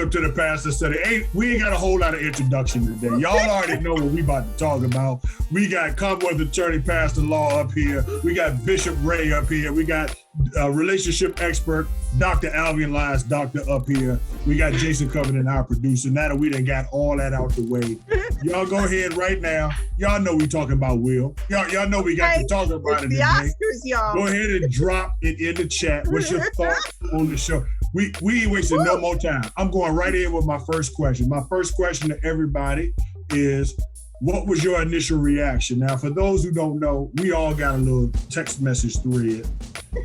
welcome to the Pastor Study. Hey, we ain't got a whole lot of introduction today. Y'all already know what we about to talk about. We got Commonwealth Attorney Pastor Law up here. We got Bishop Ray up here. We got relationship expert Dr. Alvin Lyons, doctor up here. We got Jason Covenant, our producer. Now that we done got all that out the way, y'all go ahead right now. Y'all know we talking about Will. Y'all know we got to talk about it the today. Oscars, y'all. Go ahead and drop it in the chat. What's your thoughts on the show? We ain't wasting no more time. I'm going right in with my first question. My first question to everybody is, what was your initial reaction? Now, for those who don't know, we all got a little text message thread,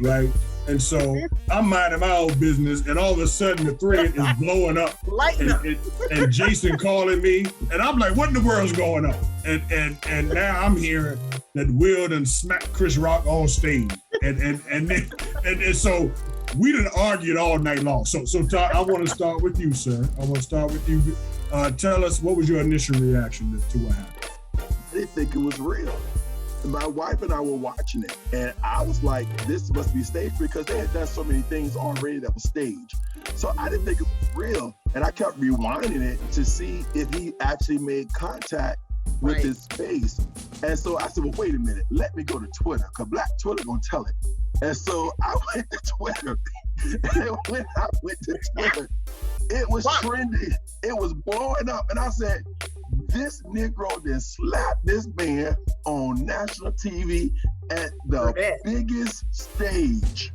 right? And so I'm minding my own business, and all of a sudden the thread is blowing up. And Jason calling me, and I'm like, what in the world's going on? And now I'm hearing that Will done smacked Chris Rock on stage. And so we done argued all night long. So Todd, I want to start with you, sir. I want to start with you. Tell us, what was your initial reaction to what happened? I didn't think it was real. My wife and I were watching it, and I was like, this must be staged, because they had done so many things already that was staged. So I didn't think it was real. And I kept rewinding it to see if he actually made contact with his face. And so I said, well, wait a minute, let me go to Twitter, because Black Twitter gonna tell it. And so I went to Twitter, and when I went to Twitter, it was trending. It was blowing up. And I said, this Negro then slapped this man on national TV at the biggest stage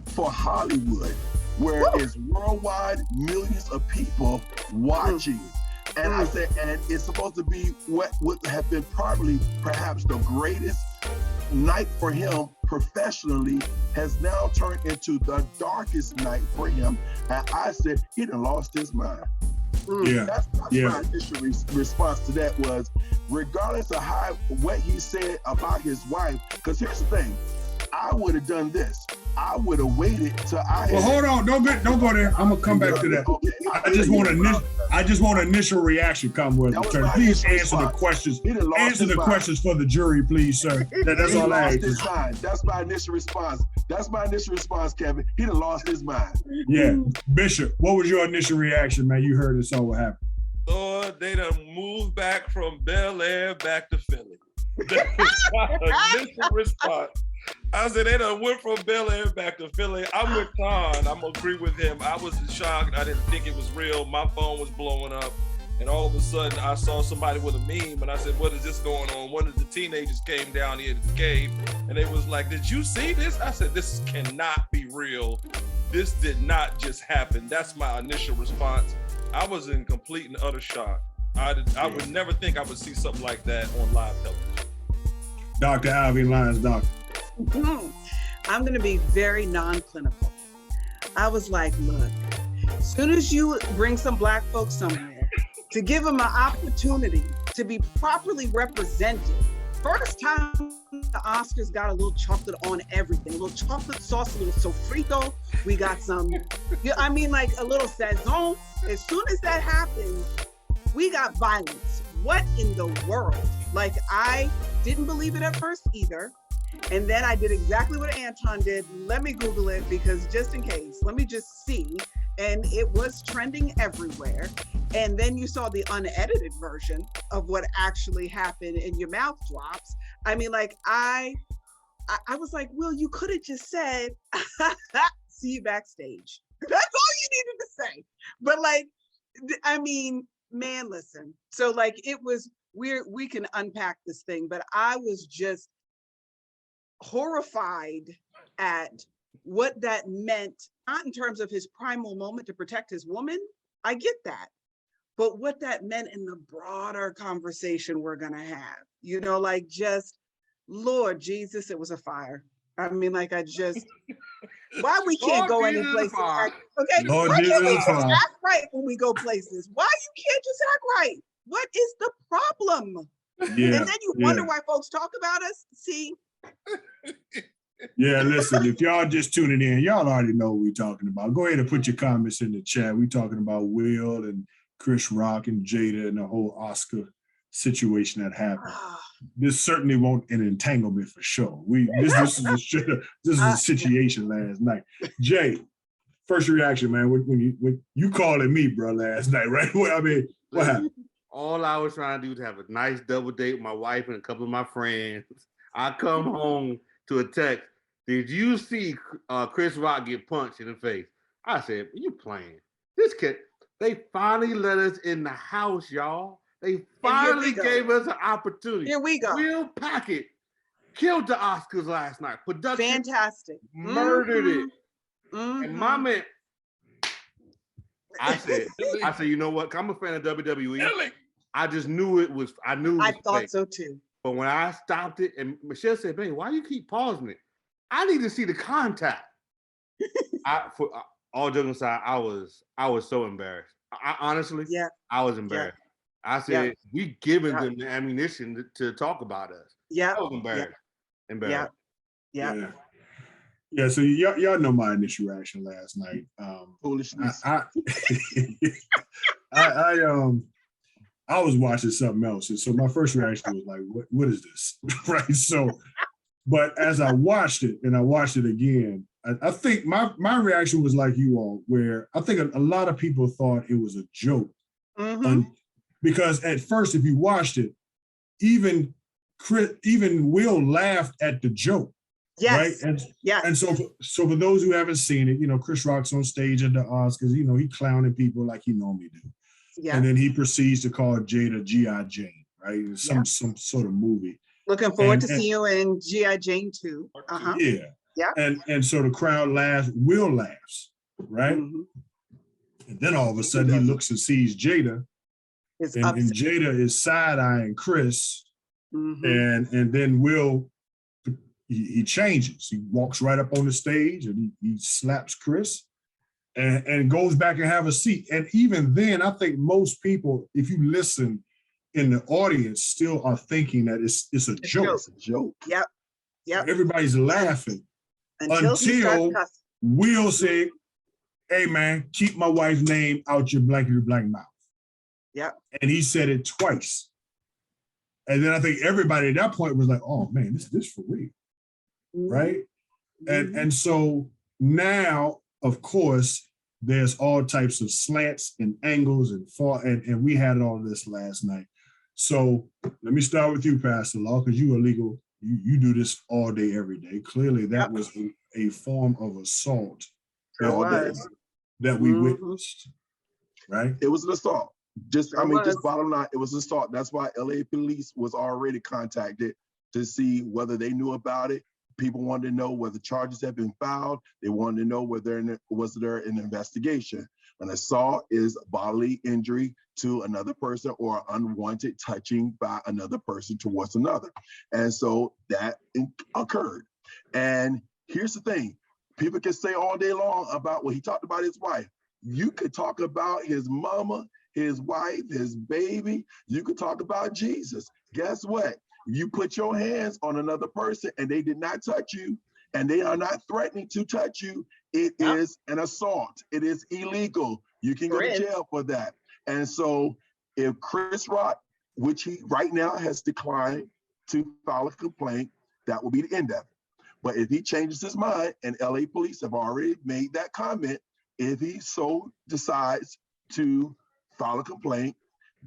for Hollywood, where it's worldwide, millions of people watching. And I said, and it's supposed to be what would have been probably perhaps the greatest night for him professionally, has now turned into the darkest night for him. And I said, he done lost his mind. That's my initial response to that was, regardless of what he said about his wife, because here's the thing, I would have done this. I would have waited till I had... Well, hold on, don't go there. I'm gonna come back to that. Okay. I just want an initial reaction, Commonwealth Attorney. Please answer the questions. Answer the questions for the jury, please, sir. That's all I ask. That's my initial response. That's my initial response, Kevin. He done lost his mind. Yeah, Bishop, what was your initial reaction, man? You heard it, so what happened? Lord, they done moved back from Bel Air back to Philly. That was my initial response. I said, they done went from Bel Air back to Philly. I'm with Con. I'm gonna agree with him. I was shocked. I didn't think it was real. My phone was blowing up. And all of a sudden, I saw somebody with a meme, and I said, what is this going on? One of the teenagers came down here to the cave, and they was like, did you see this? I said, this cannot be real. This did not just happen. That's my initial response. I was in complete and utter shock. I would never think I would see something like that on live television. Dr. Alvin Lyons, doctor. I'm going to be very non-clinical. I was like, look, as soon as you bring some Black folks somewhere, to give them an opportunity to be properly represented. First time the Oscars got a little chocolate on everything, a little chocolate sauce, a little sofrito. We got some, like a little sazon. As soon as that happens, we got violence. What in the world? Like, I didn't believe it at first either. And then I did exactly what Anton did. Let me Google it, because just in case, let me just see. And it was trending everywhere. And then you saw the unedited version of what actually happened, and your mouth drops. I mean, like, I was like, Will, you could have just said, see you backstage. That's all you needed to say. But like, I mean, man, listen. So like, it was weird. We can unpack this thing, but I was just horrified at what that meant, not in terms of his primal moment to protect his woman. I get that. But what that meant in the broader conversation we're gonna have, like, just, Lord Jesus, it was a fire. I mean, like, why we can't go any places? Okay, Lord, why can't we just act right when we go places? Why you can't just act right? What is the problem? Yeah, and then you wonder why folks talk about us. See? Yeah, listen, if y'all just tuning in, y'all already know what we're talking about. Go ahead and put your comments in the chat. We're talking about Will and Chris Rock and Jada and the whole Oscar situation that happened. This certainly won't an entanglement for sure. This is a situation last night. Jay, first reaction, man, when you calling me, bro, last night, right? I mean, what happened? All I was trying to do was have a nice double date with my wife and a couple of my friends. I come home to a text. Did you see Chris Rock get punched in the face? I said, you playing. This kid, they finally let us in the house, y'all. They finally gave us an opportunity. Here we go. Will Packard killed the Oscars last night. Production Fantastic. murdered it. Mhm. And my man, I said, you know what? I'm a fan of WWE. I just knew it was. I knew. I thought so too. But when I stopped it, and Michelle said, "Babe, why you keep pausing it? I need to see the contact." All joking aside, I was so embarrassed. I honestly, I was embarrassed. I said, "We giving them the ammunition to talk about us." I was embarrassed. Embarrassed. Yeah, so y'all know my initial reaction last night. Foolishness. I was watching something else, and so my first reaction was like, "What is this?" Right? So, but as I watched it and I watched it again, I think my reaction was like you all, where I think a lot of people thought it was a joke, because at first, if you watched it, even Will laughed at the joke. Yes. Right. And so for those who haven't seen it, Chris Rock's on stage at the Oscars, he clowning people like he normally do. Yeah. And then he proceeds to call Jada G.I. Jane, right? Some sort of movie. Looking forward to see you in G.I. Jane 2. Yeah. Yeah. And so the crowd laughs, Will laughs, right? Mm-hmm. And then all of a sudden he looks and sees Jada. And Jada is side-eyeing Chris. Mm-hmm. And then Will, he changes. He walks right up on the stage and he slaps Chris. And goes back and have a seat. And even then, I think most people, if you listen in the audience, still are thinking that it's a joke. It's a joke. Yep. Everybody's laughing until Will said, "Hey man, keep my wife's name out your blankety blank mouth." Yep. And he said it twice. And then I think everybody at that point was like, "Oh man, this for real." Mm-hmm. Right? Mm-hmm. And so now, of course, there's all types of slants and angles and we had all of this last night. So let me start with you, Pastor Law, because you are legal. You do this all day, every day. Clearly, that was a form of assault that we witnessed, right? It was an assault. Just bottom line, it was an assault. That's why LA police was already contacted to see whether they knew about it. People wanted to know whether charges had been filed. They wanted to know whether was there an investigation. An assault is bodily injury to another person or unwanted touching by another person towards another. And so that occurred. And here's the thing. People can say all day long about he talked about his wife. You could talk about his mama, his wife, his baby. You could talk about Jesus. Guess what? You put your hands on another person and they did not touch you and they are not threatening to touch you, it is an assault. It is illegal. You can go to jail for that. And so if Chris Rock, which he right now has declined to file a complaint, that will be the end of it. But if he changes his mind, and LA police have already made that comment, if he so decides to file a complaint,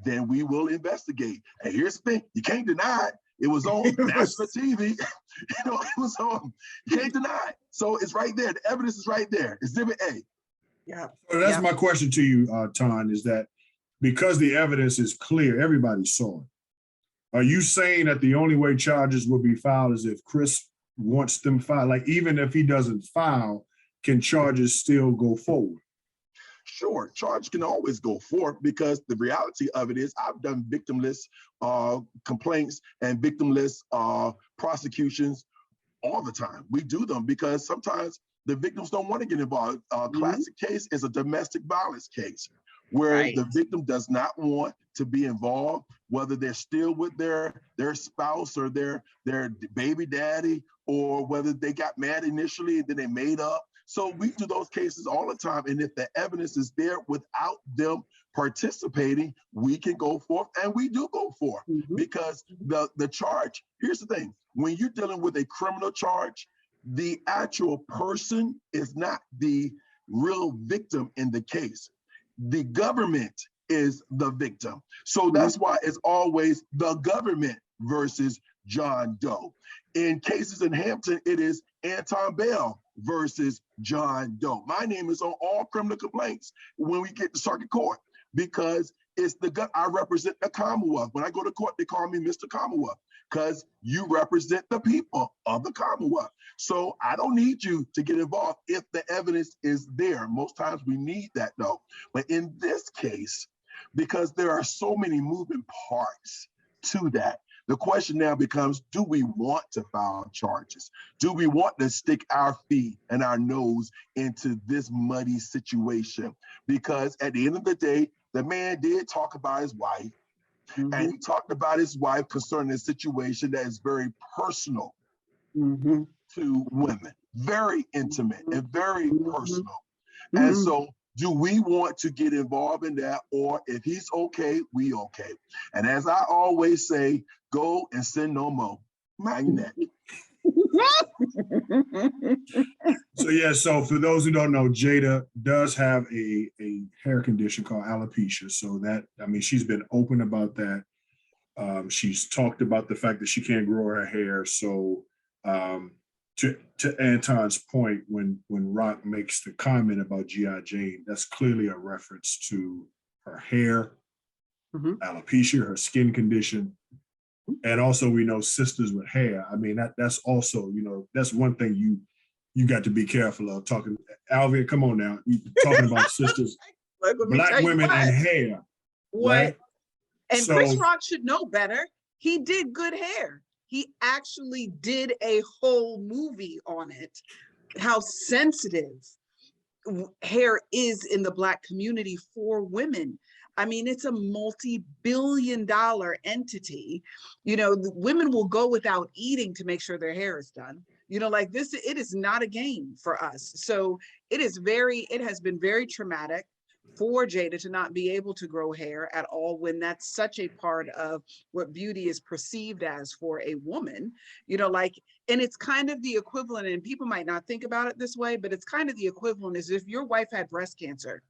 then we will investigate. And here's the thing, you can't deny it. It was on national TV. It was on. You can't deny it. So it's right there. The evidence is right there. Exhibit A. Yeah. So that's my question to you, Ton, is that because the evidence is clear, everybody saw it. Are you saying that the only way charges will be filed is if Chris wants them filed? Like, even if he doesn't file, can charges still go forward? Sure, charge can always go forth because the reality of it is I've done victimless complaints and victimless prosecutions all the time. We do them because sometimes the victims don't want to get involved. Classic case is a domestic violence case where the victim does not want to be involved, whether they're still with their spouse or their baby daddy, or whether they got mad initially and then they made up. So we do those cases all the time. And if the evidence is there without them participating, we can go forth, and we do go forth because the charge, here's the thing, when you're dealing with a criminal charge, the actual person is not the real victim in the case. The government is the victim. So that's why it's always the government versus John Doe. In cases in Hampton, it is Anton Bell versus John Doe. My name is on all criminal complaints when we get to circuit court, because it's I represent the Commonwealth. When I go to court, they call me Mr. Commonwealth, because you represent the people of the Commonwealth. So I don't need you to get involved if the evidence is there. Most times we need that though. But in this case, because there are so many moving parts to that, the question now becomes, do we want to file charges? Do we want to stick our feet and our nose into this muddy situation? Because at the end of the day, the man did talk about his wife, and he talked about his wife concerning a situation that is very personal to women, very intimate and very personal. And so, do we want to get involved in that, or if he's okay, we okay? And as I always say, go and sin no more. Mind your neck. So yeah, so for those who don't know, Jada does have a hair condition called alopecia. So that, I mean, she's been open about that. She's talked about the fact that she can't grow her hair. So to Anton's point, when Rock makes the comment about G.I. Jane, that's clearly a reference to her hair, alopecia, her skin condition. And also we know sisters with hair. I mean, that's also, you know, that's one thing you got to be careful of talking. Alvin, come on now. You talking about sisters, Black women and hair. What? Right? And So, Chris Rock should know better. He did good hair. He actually did a whole movie on it, how sensitive hair is in the Black community for women. I mean, it's a multi-billion-dollar entity. You know, the women will go without eating to make sure their hair is done. You know, like this, it is not a game for us. So it has been very traumatic for Jada to not be able to grow hair at all, when that's such a part of what beauty is perceived as for a woman, you know, like, and it's kind of the equivalent, and people might not think about it this way, but it's kind of the equivalent as if your wife had breast cancer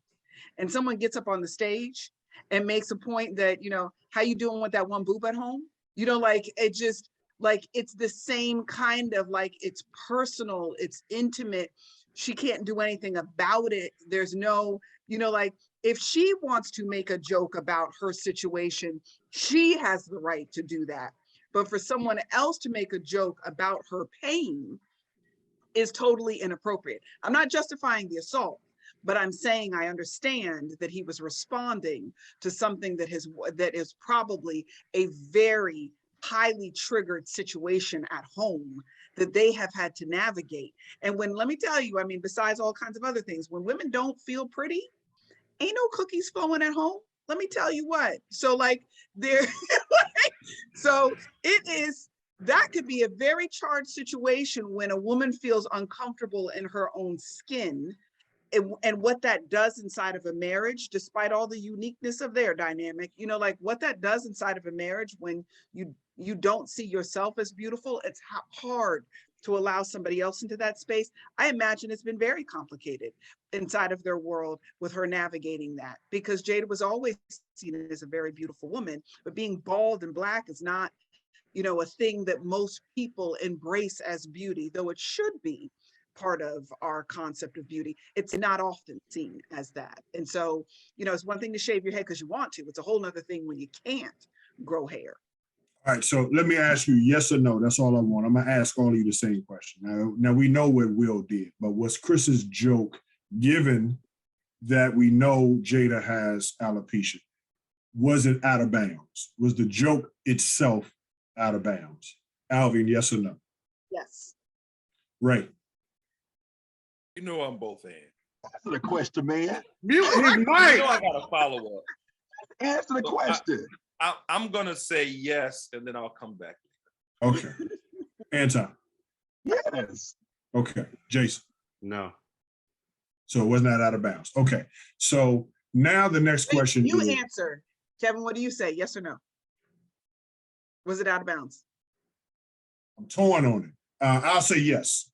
and someone gets up on the stage and makes a point that, you know, how you doing with that one boob at home? You know, like, it just, like, it's the same kind of, like, it's personal, it's intimate. She can't do anything about it. There's no, you know, like, if she wants to make a joke about her situation, she has the right to do that. But for someone else to make a joke about her pain is totally inappropriate. I'm not justifying the assault, but I'm saying I understand that he was responding to something that is probably a very highly triggered situation at home that they have had to navigate. And when, let me tell you, I mean, besides all kinds of other things, when women don't feel pretty, ain't no cookies flowing at home. Let me tell you what. So like so it is, that could be a very charged situation when a woman feels uncomfortable in her own skin, and what that does inside of a marriage, despite all the uniqueness of their dynamic, you know, like what that does inside of a marriage when you don't see yourself as beautiful, it's hard to allow somebody else into that space. I imagine it's been very complicated inside of their world with her navigating that, because Jada was always seen as a very beautiful woman, but being bald and Black is not, you know, a thing that most people embrace as beauty, though it should be part of our concept of beauty. It's not often seen as that. And so, you know, it's one thing to shave your head because you want to. It's a whole nother thing when you can't grow hair. all right, so let me ask you yes or no. That's all I want. I'm gonna ask all of you the same question. Now we know what Will did, but was Chris's joke, given that we know Jada has alopecia, was it out of bounds? Was the joke itself out of bounds? Alvin, yes or no? Yes. Right. You know I'm both ends. Answer the question, man. Mute his You know mic. I gotta follow up. Answer the question. I'm gonna say yes, and then I'll come back. Okay. Anton. Yes. Okay. Jason. No. So it was not out of bounds. Okay. So now the next question You is, answer. Kevin, what do you say? Yes or no? Was it out of bounds? I'm torn on it. I'll say yes.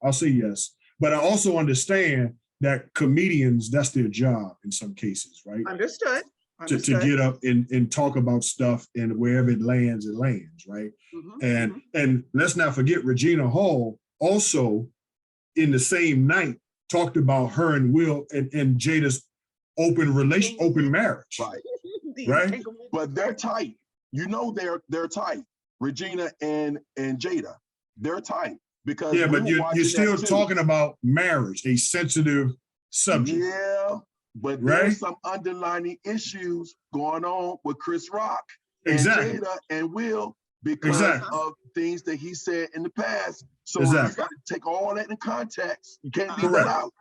But I also understand that comedians, that's their job in some cases, right? Understood. To get up and talk about stuff, and wherever it lands, right? And let's not forget Regina Hall also in the same night talked about her and Will and Jada's open marriage. Right. But they're tight. You know they're tight. Regina and Jada, they're tight because but you're still talking about marriage, a sensitive subject. Yeah, but there's some underlying issues going on with Chris Rock and Jada and Will because of things that he said in the past. So you got to take all that in context. You can't leave that out.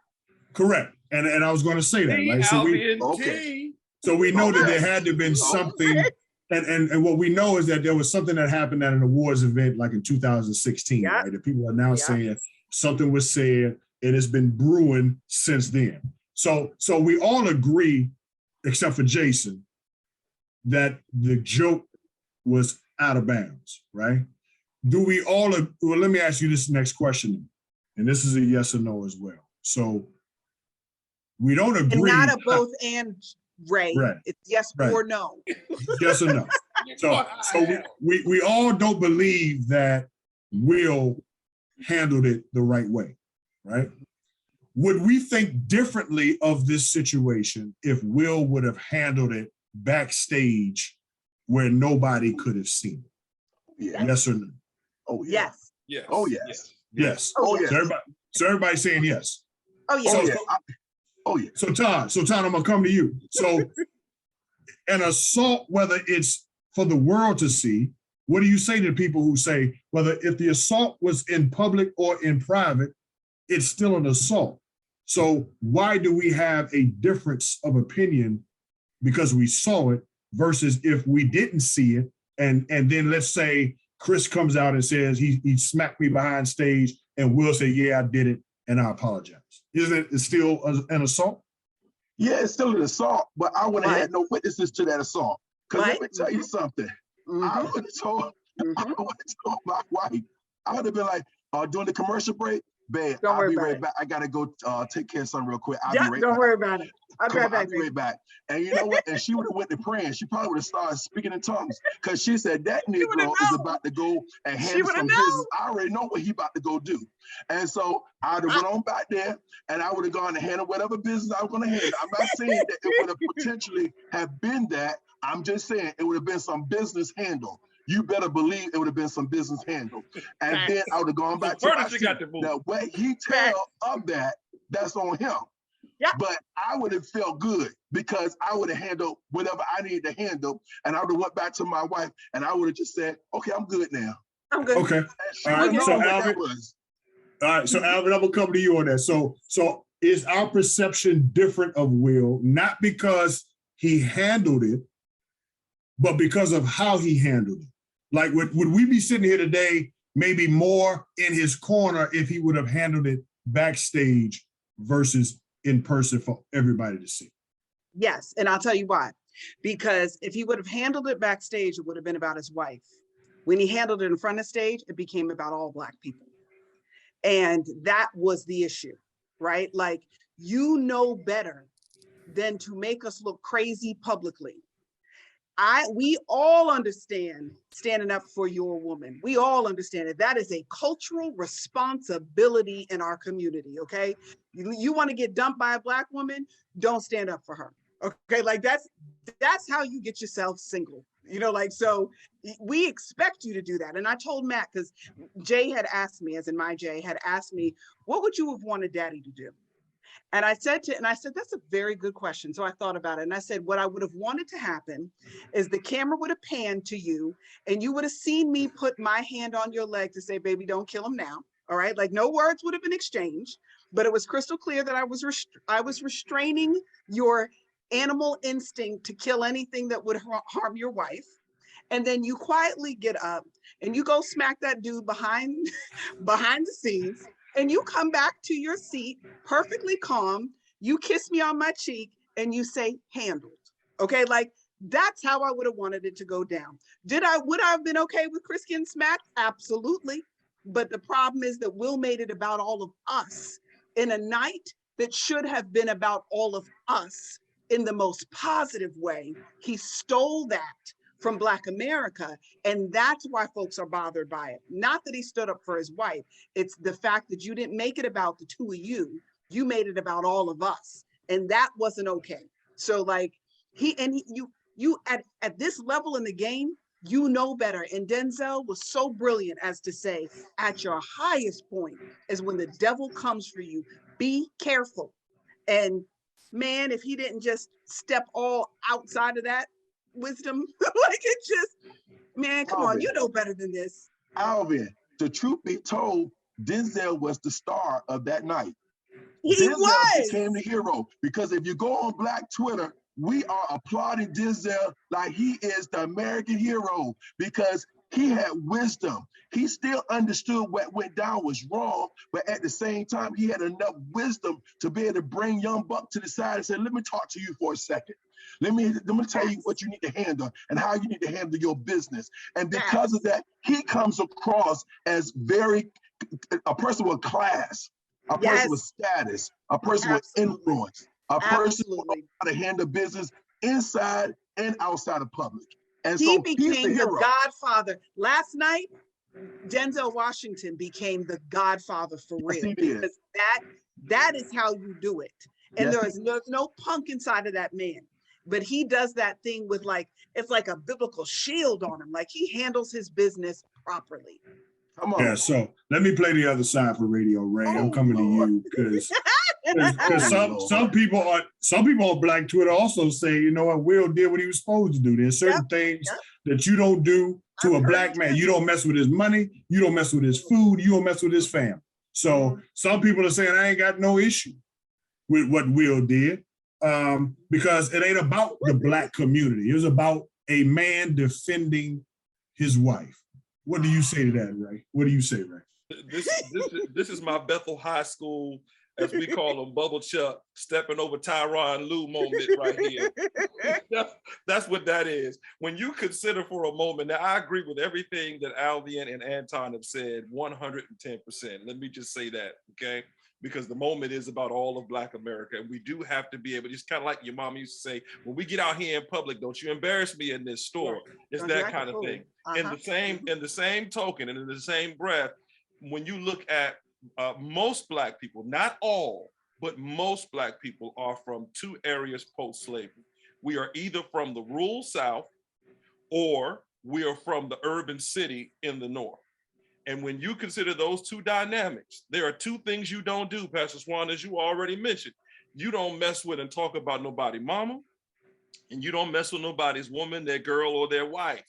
Correct. And I was going to say that, right? So we know that there had to have been something, and what we know is that there was something that happened at an awards event like in 2016, right? That people are now saying something was said, and it's been brewing since then. So we all agree, except for Jason, that the joke was out of bounds, right? Do we all, well, let me ask you this next question, and this is a yes or no as well. So we don't agree. And not a both and, Ray. Right. It's yes or no. Yes or no. So we all don't believe that Will handled it the right way, right? Would we think differently of this situation if Will would have handled it backstage where nobody could have seen it? Yeah. Yes or no? Oh, yeah. Yes. Oh, yes. Yes. Oh, yes. So everybody's saying yes. Oh, yes. So Todd, I'm gonna come to you. So an assault, whether it's for the world to see, what do you say to people who say, whether if the assault was in public or in private, it's still an assault? So why do we have a difference of opinion because we saw it versus if we didn't see it, and then let's say Chris comes out and says he smacked me behind stage, and Will say, yeah, I did it, and I apologize. Isn't it still an assault? Yeah, it's still an assault, but I would have had no witnesses to that assault. Because let me tell you something. I would have told my wife, I would have been like, during the commercial break, babe, I'll be right back. I gotta go take care of something real quick. I'll be right back. Don't worry about it. I'll be right back. And you know what? And she would have went to praying. She probably would have started speaking in tongues because she said that Negro is about to go and handle some business. I already know what he about to go do. And so I would have went on back there and I would have gone to handle whatever business I was going to handle. I'm not saying that it would have potentially have been that. I'm just saying it would have been some business handle. You better believe it would have been some business handle. And then I would have gone back to my seat. Now, what he tell of that, that's on him. Yeah. But I would have felt good because I would have handled whatever I needed to handle. And I would have went back to my wife and I would have just said, okay, I'm good now. I'm good. Okay. All right. So Alvin, I'm gonna come to you on that. So is our perception different of Will, not because he handled it, but because of how he handled it? Like, would we be sitting here today maybe more in his corner if he would have handled it backstage versus in person for everybody to see? Yes, and I'll tell you why. Because if he would have handled it backstage, it would have been about his wife. When he handled it in front of stage, it became about all Black people. And that was the issue, right? Like, you know better than to make us look crazy publicly. We all understand standing up for your woman. We all understand it. That is a cultural responsibility in our community, okay? You want to get dumped by a Black woman, don't stand up for her, okay? Like that's how you get yourself single, you know, like, so we expect you to do that. And I told Matt, because Jay had asked me, as in my Jay had asked me, what would you have wanted Daddy to do? And I said, that's a very good question. So I thought about it and I said, what I would have wanted to happen is the camera would have panned to you and you would have seen me put my hand on your leg to say, baby, don't kill him now. All right. Like no words would have been exchanged, but it was crystal clear that I was restraining your animal instinct to kill anything that would harm your wife. And then you quietly get up and you go smack that dude behind the scenes. And you come back to your seat, perfectly calm, you kiss me on my cheek and you say, handled. Okay, like that's how I would have wanted it to go down. Would I have been okay with Chris getting smacked? Absolutely. But the problem is that Will made it about all of us in a night that should have been about all of us in the most positive way, he stole that from Black America. And that's why folks are bothered by it. Not that he stood up for his wife. It's the fact that you didn't make it about the two of you. You made it about all of us. And that wasn't okay. So like you at this level in the game, you know better. And Denzel was so brilliant as to say, at your highest point is when the devil comes for you. Be careful. And man, if he didn't just step all outside of that wisdom, like it just, man, come on, you know better than this. Alvin, the truth be told, Denzel was the star of that night. He Denzel became the hero, because if you go on Black Twitter, we are applauding Denzel like he is the American hero, because he had wisdom. He still understood what went down was wrong, but at the same time, he had enough wisdom to be able to bring Young Buck to the side and say, let me talk to you for a second. Let me tell you what you need to handle and how you need to handle your business. And because of that, he comes across as a person with class, a person with status, a person with influence, a person who knows how to handle business inside and outside of public. And he so became the godfather. Last night, Denzel Washington became the godfather for real. Because that is how you do it. And there's no punk inside of that man. But he does that thing with it's like a biblical shield on him. Like he handles his business properly. Come on. Yeah, so let me play the other side for Radio Ray. I'm coming to you because some people on Black Twitter also say, you know what, Will did what he was supposed to do. There's certain things that you don't do to a Black man. You don't mess with his money. You don't mess with his food. You don't mess with his family. So some people are saying, I ain't got no issue with what Will did, because it ain't about the Black community. It was about a man defending his wife. What do you say to that, Ray? What do you say, Ray? This is my Bethel High School, as we call them, Bubble Chuck, stepping over Tyronn Lue moment right here. That's what that is. When you consider for a moment, now I agree with everything that Alvin and Anton have said 110%. Let me just say that, okay? Because the moment is about all of Black America. And we do have to be able, just kind of like your mom used to say, when we get out here in public, don't you embarrass me in this store. It's that kind of thing. In the same token and in the same breath, when you look at most Black people, not all, but most Black people are from two areas post-slavery. We are either from the rural South or we are from the urban city in the North. And when you consider those two dynamics, there are two things you don't do, Pastor Swan, as you already mentioned. You don't mess with and talk about nobody's mama, and you don't mess with nobody's woman, their girl, or their wife,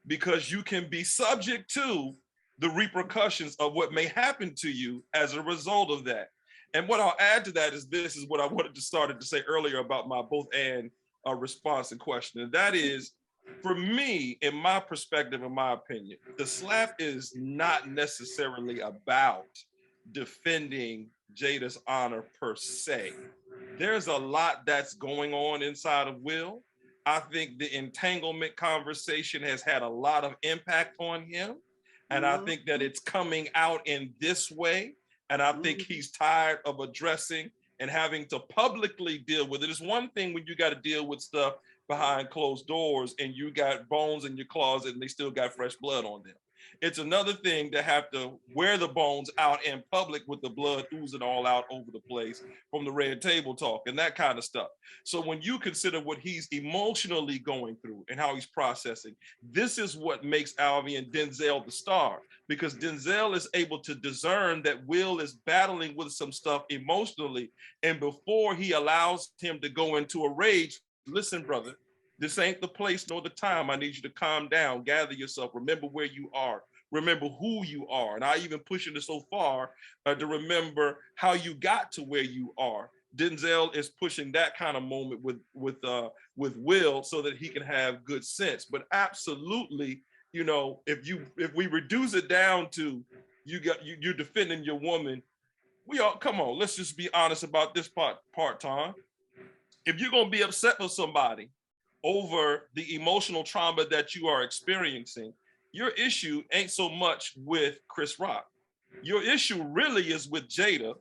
because you can be subject to the repercussions of what may happen to you as a result of that. And what I'll add to that is this is what I wanted to start to say earlier about my both and response and question. And that is, for me, in my perspective, in my opinion, the slap is not necessarily about defending Jada's honor per se. There's a lot that's going on inside of Will. I think the entanglement conversation has had a lot of impact on him. And I think that it's coming out in this way. And I think he's tired of addressing and having to publicly deal with it. It's one thing when you got to deal with stuff behind closed doors and you got bones in your closet and they still got fresh blood on them. It's another thing to have to wear the bones out in public with the blood oozing all out over the place from the red table talk and that kind of stuff. So when you consider what he's emotionally going through and how he's processing, this is what makes Alvin and Denzel the star, because Denzel is able to discern that Will is battling with some stuff emotionally. And before he allows him to go into a rage, listen, brother, this ain't the place nor the time. I need you to calm down, gather yourself, remember where you are, remember who you are. And I even pushing it so far to remember how you got to where you are. Denzel is pushing that kind of moment with Will so that he can have good sense. But absolutely, you know, if we reduce it down to you're defending your woman, come on, let's just be honest about this part, Tom. If you're gonna be upset with somebody over the emotional trauma that you are experiencing, your issue ain't so much with Chris Rock. Your issue really is with Jada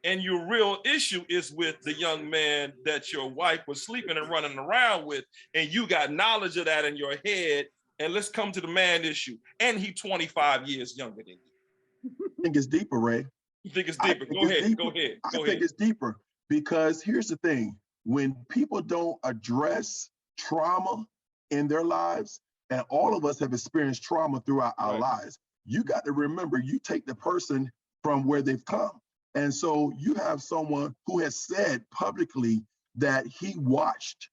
and your real issue is with the young man that your wife was sleeping and running around with, and you got knowledge of that in your head. And let's come to the man issue. And he 25 years younger than you. I think it's deeper, Ray. You think it's deeper? Go ahead. Go ahead. I think it's deeper because here's the thing. When people don't address trauma in their lives, and all of us have experienced trauma throughout our lives, you got to remember, you take the person from where they've come. And so you have someone who has said publicly that he watched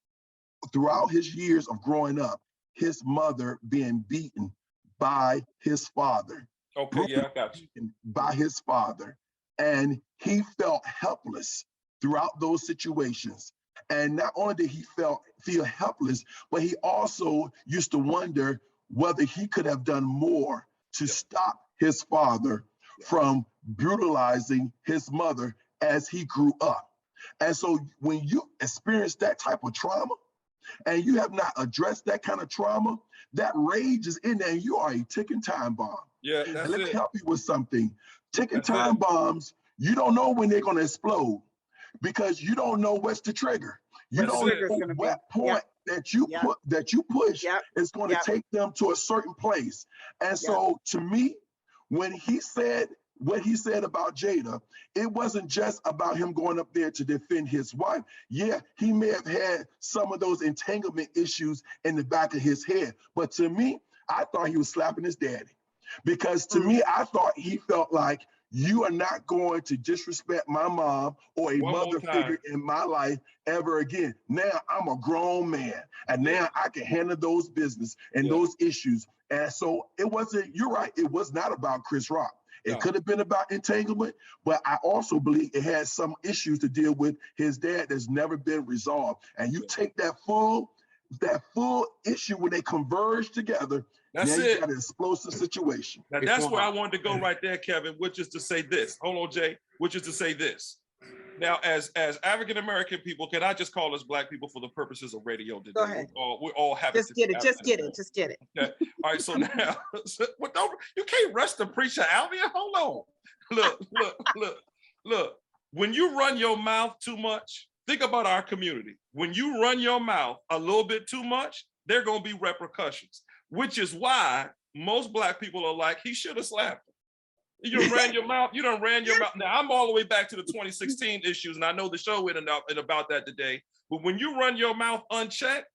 throughout his years of growing up, his mother being beaten by his father. Okay, yeah, I got you. By his father. And he felt helpless throughout those situations. And not only did he feel helpless, but he also used to wonder whether he could have done more to stop his father from brutalizing his mother as he grew up. And so when you experience that type of trauma, and you have not addressed that kind of trauma, that rage is in there, and you are a ticking time bomb. Yeah, and that's let me it. help you with something. Ticking That's time it. bombs, you don't know when they're going to explode because you don't know what's the trigger. You That's don't it. know what point that you push is going to take them to a certain place. And so to me, when he said what he said about Jada, it wasn't just about him going up there to defend his wife. Yeah, he may have had some of those entanglement issues in the back of his head. But to me, I thought he was slapping his daddy. Because to me, I thought he felt like, you are not going to disrespect my mom or a mother figure in my life ever again. Now I'm a grown man, and now I can handle those business and those issues. And so it wasn't, you're right, it was not about Chris Rock. It could have been about entanglement, but I also believe it had some issues to deal with his dad that's never been resolved. And you take that full issue when they converge together, That's now it. you got an explosive situation. Now that's where I wanted to go right there, Kevin, which is to say this. Hold on, Jay, which is to say this. Now, as African-American people, can I just call us Black people for the purposes of radio today? Go ahead. We're all happy. Just get it. Just get it. Just get it. Okay. All right. So now, you can't rush the preacher out here. Hold on. Look. When you run your mouth too much, think about our community. When you run your mouth a little bit too much, there are going to be repercussions, which is why most Black people are like, he should have slapped him. You done ran your mouth. You done ran your mouth. Now, I'm all the way back to the 2016 issues, and I know the show went about that today. But when you run your mouth unchecked,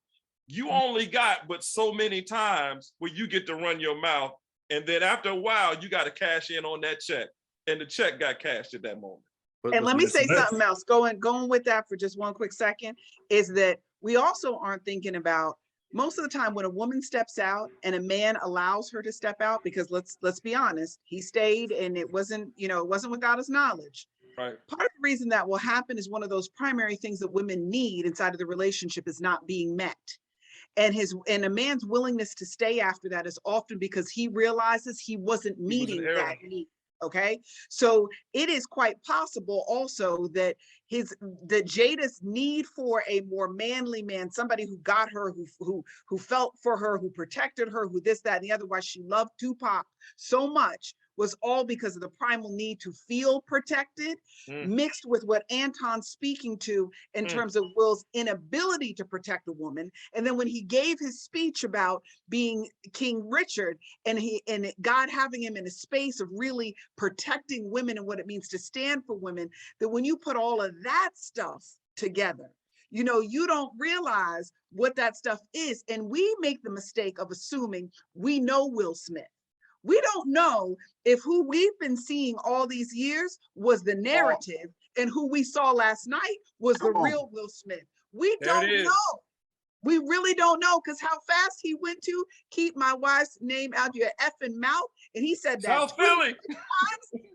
you only got but so many times where you get to run your mouth. And then after a while, you got to cash in on that check. And the check got cashed at that moment. And let me say something else. Going with that for just one quick second, is that we also aren't thinking about most of the time when a woman steps out and a man allows her to step out, because let's be honest, he stayed and it wasn't without his knowledge. Right. Part of the reason that will happen is one of those primary things that women need inside of the relationship is not being met. And a man's willingness to stay after that is often because he realizes he wasn't meeting that need. Okay, so it is quite possible also that Jada's need for a more manly man, somebody who got her, who felt for her, who protected her, who this, that, and the other, why she loved Tupac so much, was all because of the primal need to feel protected, mixed with what Anton's speaking to in terms of Will's inability to protect a woman. And then when he gave his speech about being King Richard and God having him in a space of really protecting women and what it means to stand for women, that when you put all of that stuff together, you don't realize what that stuff is. And we make the mistake of assuming we know Will Smith. We don't know if who we've been seeing all these years was the narrative and who we saw last night was the real Will Smith. We don't know. We really don't know, because how fast he went to keep my wife's name out your effing mouth. And he said that South Philly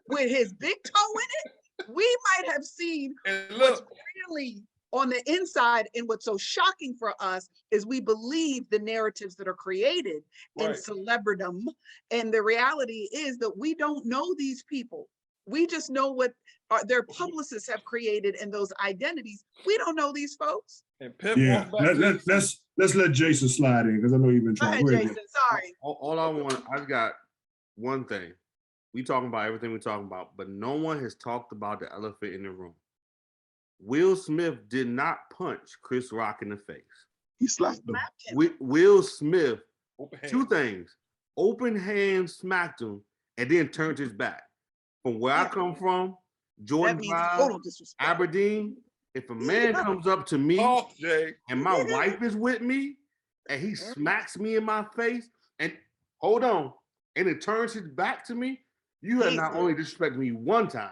with his big toe in it. We might have seen what's really on the inside. And what's so shocking for us is we believe the narratives that are created in celebridom. And the reality is that we don't know these people. We just know what their publicists have created and those identities. We don't know these folks. And Pip, let's let Jason slide in, because I know you've been trying. Go ahead, Jason. Sorry. All I want, I've got one thing. We talking about everything we're talking about, but no one has talked about the elephant in the room. Will Smith did not punch Chris Rock in the face. He slapped him. Will Smith, Open hand. two things: open hand smacked him and then turned his back. From where I come from, That Jordan means Drive, total disrespect. Aberdeen, if a man comes up to me Oh, Jay. and my wife is with me and he smacks me in my face and hold on, and it turns his back to me, you have not only disrespected me one time,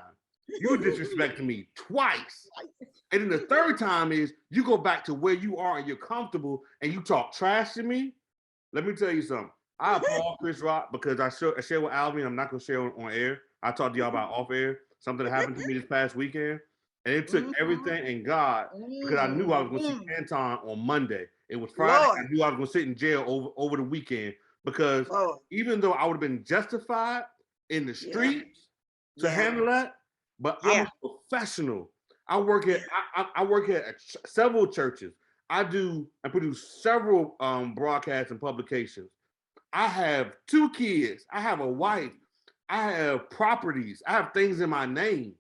you disrespected me twice. And then the third time is you go back to where you are and you're comfortable and you talk trash to me. Let me tell you something. I applaud Chris Rock because I share with Alvin. I'm not going to share on air. I talked to y'all about off air, something that happened to me this past weekend. And it took everything in God because I knew I was going to see Anton on Monday. It was Friday. Lord. I knew I was going to sit in jail over the weekend because even though I would have been justified in the streets to handle that, but I'm a professional. I work at several churches. I produce several broadcasts and publications. I have 2 kids. I have a wife. I have properties. I have things in my name.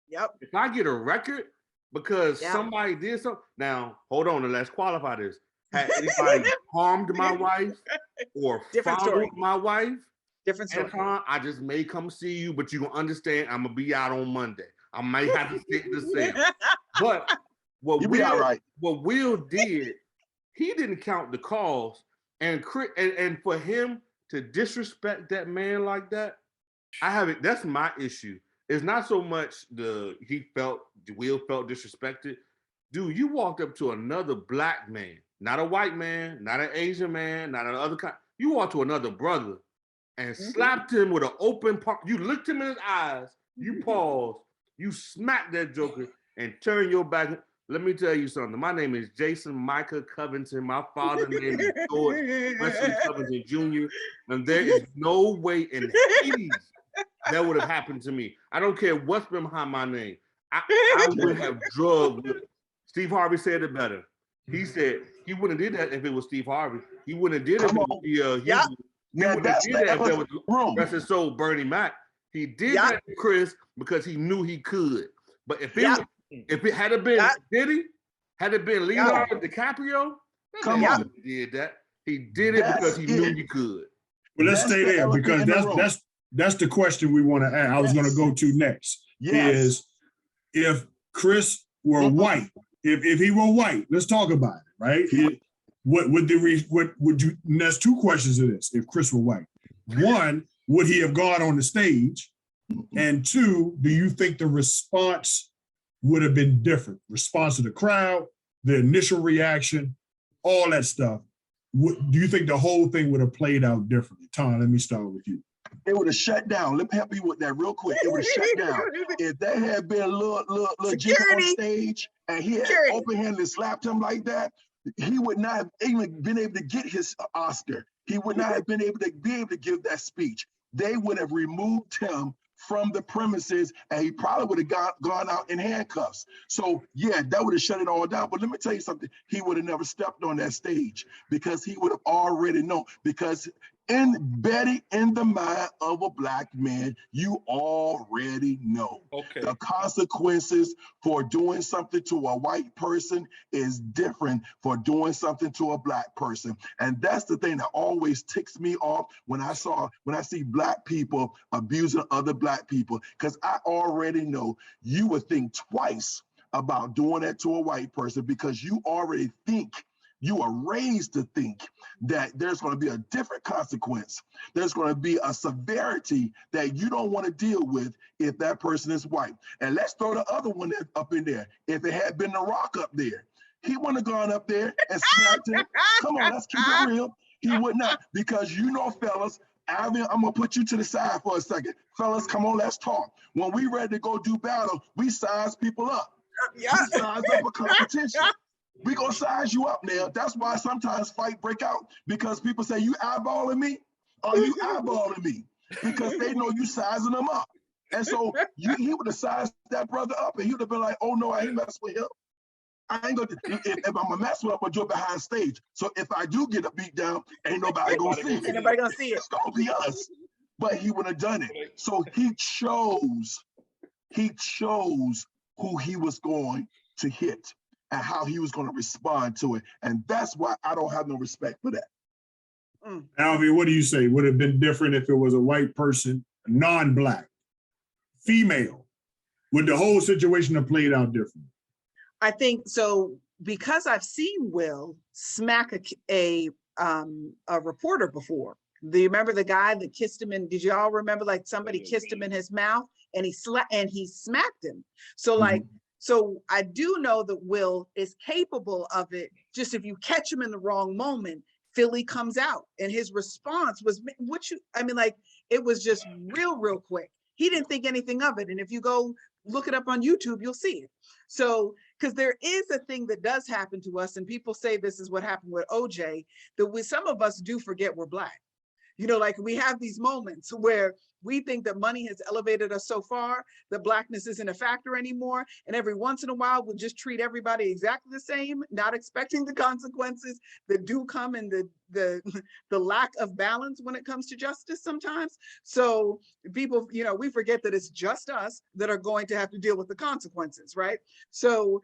Yep. If I get a record because somebody did something, now hold on and let's qualify this. Had anybody harmed my wife or fondled my wife? Different story. Anton, I just may come see you, but you're gonna understand I'm gonna be out on Monday. I might have to sit in the cell. But what Will did, he didn't count the calls, and for him to disrespect that man like that, that's my issue. It's not so much Will felt disrespected. Dude, you walked up to another black man, not a white man, not an Asian man, not another kind. You walked to another brother and slapped him with an open palm. You looked him in his eyes, you paused, you smacked that joker and turned your back. Let me tell you something. My name is Jason Micah Covington. My father's name is George Wesley Covington Jr. And there is no way in Hades that would have happened to me. I don't care what's been behind my name. I would have drugged. Steve Harvey said it better. He said he wouldn't have did that if it was Steve Harvey. He wouldn't have did it if it was rest his soul, Bernie Mac. He did that to Chris because he knew he could. But if it had been Diddy, had it been Leonardo DiCaprio, he did that. He did it because he knew he could. Well, let's stay there because that's the question we want to ask. I was going to go to next. Is if Chris were white, if he were white, let's talk about it, right? What would you? And there's 2 questions to this. If Chris were white, 1, would he have gone on the stage? And 2, do you think the response would have been different? Response to the crowd, the initial reaction, all that stuff. Do you think the whole thing would have played out differently? Tom, let me start with you. It would have shut down. Let me help you with that real quick. It would have shut down. If there had been a little Jimmy on stage and he had open-handed slapped him like that, he would not have even been able to get his Oscar. He would not have been able to give that speech. They would have removed him from the premises and he probably would have gone out in handcuffs. So yeah, that would have shut it all down. But let me tell you something, he would have never stepped on that stage because he would have already known, because embedded in the mind of a black man, you already know. The consequences for doing something to a white person is different for doing something to a black person. And that's the thing that always ticks me off when I see black people abusing other black people, because I already know you would think twice about doing that to a white person because you already think, you are raised to think that there's going to be a different consequence. There's going to be a severity that you don't want to deal with if that person is white. And let's throw the other one up in there. If it had been The Rock up there, he wouldn't have gone up there and smacked him. Come on, let's keep it real. He would not, because fellas, Alvin, I'm going to put you to the side for a second. Fellas, come on, let's talk. When we ready to go do battle, we size people up. We size up a competition. We gonna size you up now. That's why sometimes fight break out, because people say, you eyeballing me? Are you eyeballing me? Because they know you sizing them up. And so he would have sized that brother up and he would have been like, oh no, I ain't messing with him. I ain't gonna, if I'm gonna mess with him, I'm gonna do it behind stage. So if I do get a beat down, ain't nobody gonna see it. Ain't nobody gonna see it. It's gonna be us. but he would have done it. So he chose who he was going to hit and how he was going to respond to it. And that's why I don't have no respect for that. Alvy, what do you say? Would it have been different if it was a white person, non-black, female? Would the whole situation have played out differently? I think so, because I've seen Will smack a reporter before. Do you remember the guy that kissed him? And did you all remember, like, somebody kissed him in his mouth and he smacked him? So like, so I do know that Will is capable of it. Just if you catch him in the wrong moment, Philly comes out, and his response was, it was just real quick. He didn't think anything of it. And if you go look it up on YouTube, you'll see it. So, because there is a thing that does happen to us, and people say this is what happened with OJ, that some of us do forget we're Black. You know, like, we have these moments where we think that money has elevated us so far that Blackness isn't a factor anymore. And every once in a while, we'll just treat everybody exactly the same, not expecting the consequences that do come in the lack of balance when it comes to justice sometimes. So people, you know, we forget that it's just us that are going to have to deal with the consequences, right? So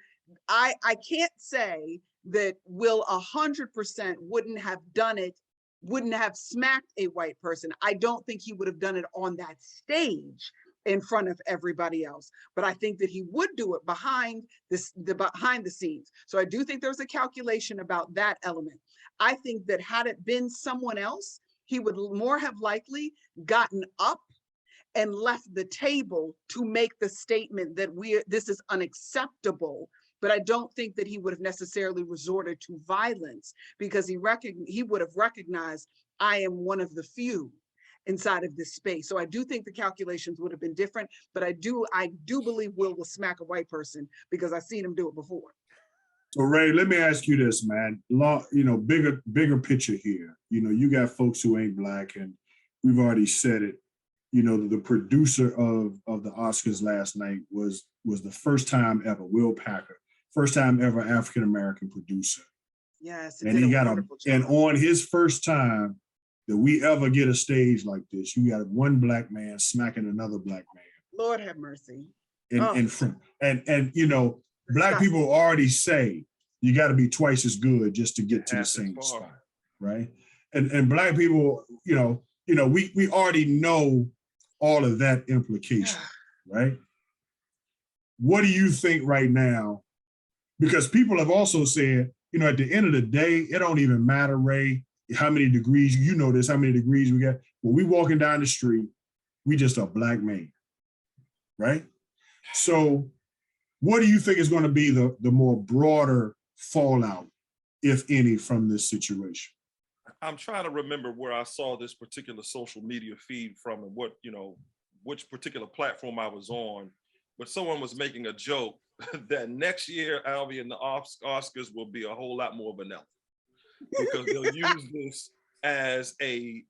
I can't say that Will 100% wouldn't have done it, wouldn't have smacked a white person. I don't think he would have done it on that stage in front of everybody else, but I think that he would do it behind the scenes. So I do think there's a calculation about that element. I think that had it been someone else, he would more have likely gotten up and left the table to make the statement that this is unacceptable. But I don't think that he would have necessarily resorted to violence, because he would have recognized, I am one of the few inside of this space. So I do think the calculations would have been different, but I do believe Will smack a white person, because I've seen him do it before. So Ray, let me ask you this, man. Bigger picture here. You know, you got folks who ain't Black, and we've already said it. You know, the producer of the Oscars last night was the first time ever, Will Packer. First time ever African-American producer. Yes. And he got and on his first time that we ever get a stage like this, you got one Black man smacking another Black man. Lord have mercy. And you know, Black people already say you got to be twice as good just to get to the same spot, right? And Black people, you know, we already know all of that implication, right? What do you think right now? Because people have also said, you know, at the end of the day, it don't even matter, Ray, how many degrees, you know this, how many degrees we got. When we walking down the street, we just a Black man, right? So what do you think is going to be the more broader fallout, if any, from this situation? I'm trying to remember where I saw this particular social media feed from, and what, you know, which particular platform I was on, but someone was making a joke that next year, Alvy, and the Oscars will be a whole lot more vanilla, because they'll use this as a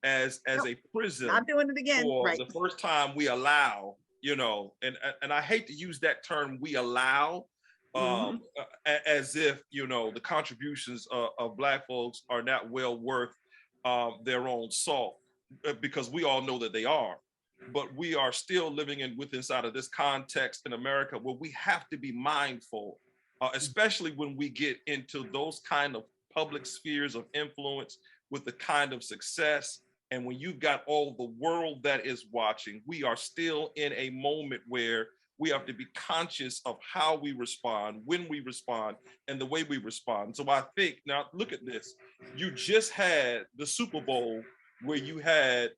prism. Not doing it again. For right. the first time we allow, you know, and I hate to use that term, we allow, as if, you know, the contributions of Black folks are not well worth their own salt, because we all know that they are. But we are still living inside of this context in America where we have to be mindful, especially when we get into those kind of public spheres of influence with the kind of success. And when you've got all the world that is watching, we are still in a moment where we have to be conscious of how we respond, when we respond, and the way we respond. So I think, now look at this. You just had the Super Bowl where you had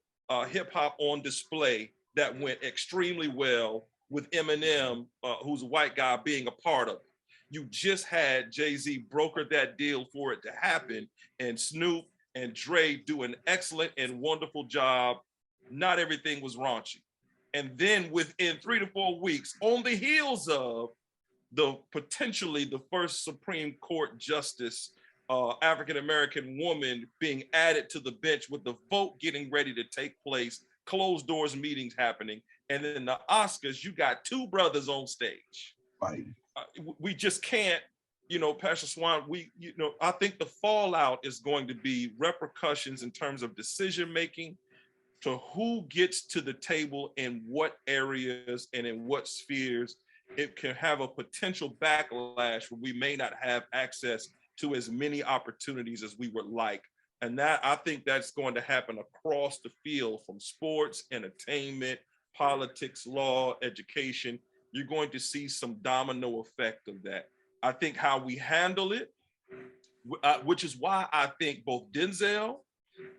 hip hop on display that went extremely well, with Eminem, who's a white guy, being a part of it. You just had Jay-Z broker that deal for it to happen, and Snoop and Dre do an excellent and wonderful job. Not everything was raunchy. And then within 3 to 4 weeks, on the heels of potentially the first Supreme Court justice, African-American woman being added to the bench, with the vote getting ready to take place, closed doors meetings happening, and then the Oscars, you got 2 brothers on stage. Right. We just can't, you know, Pastor Swan, I think the fallout is going to be repercussions in terms of decision-making, to who gets to the table in what areas and in what spheres, it can have a potential backlash where we may not have access to as many opportunities as we would like. And that, I think that's going to happen across the field, from sports, entertainment, politics, law, education. You're going to see some domino effect of that. I think how we handle it, which is why I think both Denzel,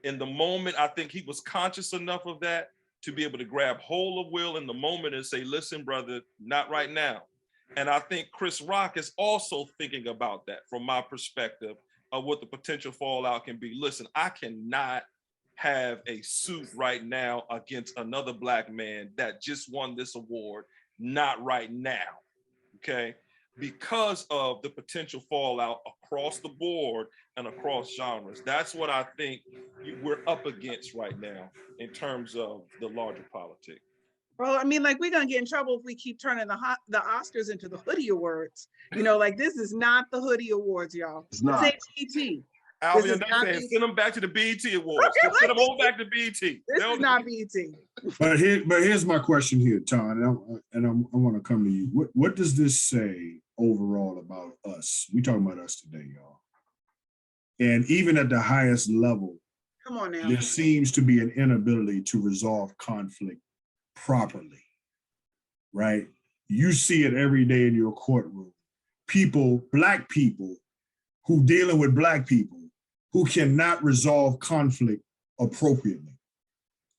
in the moment, I think he was conscious enough of that to be able to grab hold of Will in the moment and say, listen, brother, not right now. And I think Chris Rock is also thinking about that from my perspective of what the potential fallout can be. Listen, I cannot have a suit right now against another Black man that just won this award. Not right now, okay? Because of the potential fallout across the board and across genres. That's what I think we're up against right now in terms of the larger politics. Well, I mean, like, we're gonna get in trouble if we keep turning the Oscars into the Hoodie Awards. You know, like, this is not the Hoodie Awards, y'all. It's not. It's BET. Alvin, they saying send them back to the BET Awards. Just send them all back to BET. This is not BET. But here's my question here, Tom, and I want to come to you. What does this say overall about us? We talking about us today, y'all. And even at the highest level, Come on now. there seems to be an inability to resolve conflict properly, right? You see it every day in your courtroom. People, Black people, who dealing with Black people who cannot resolve conflict appropriately.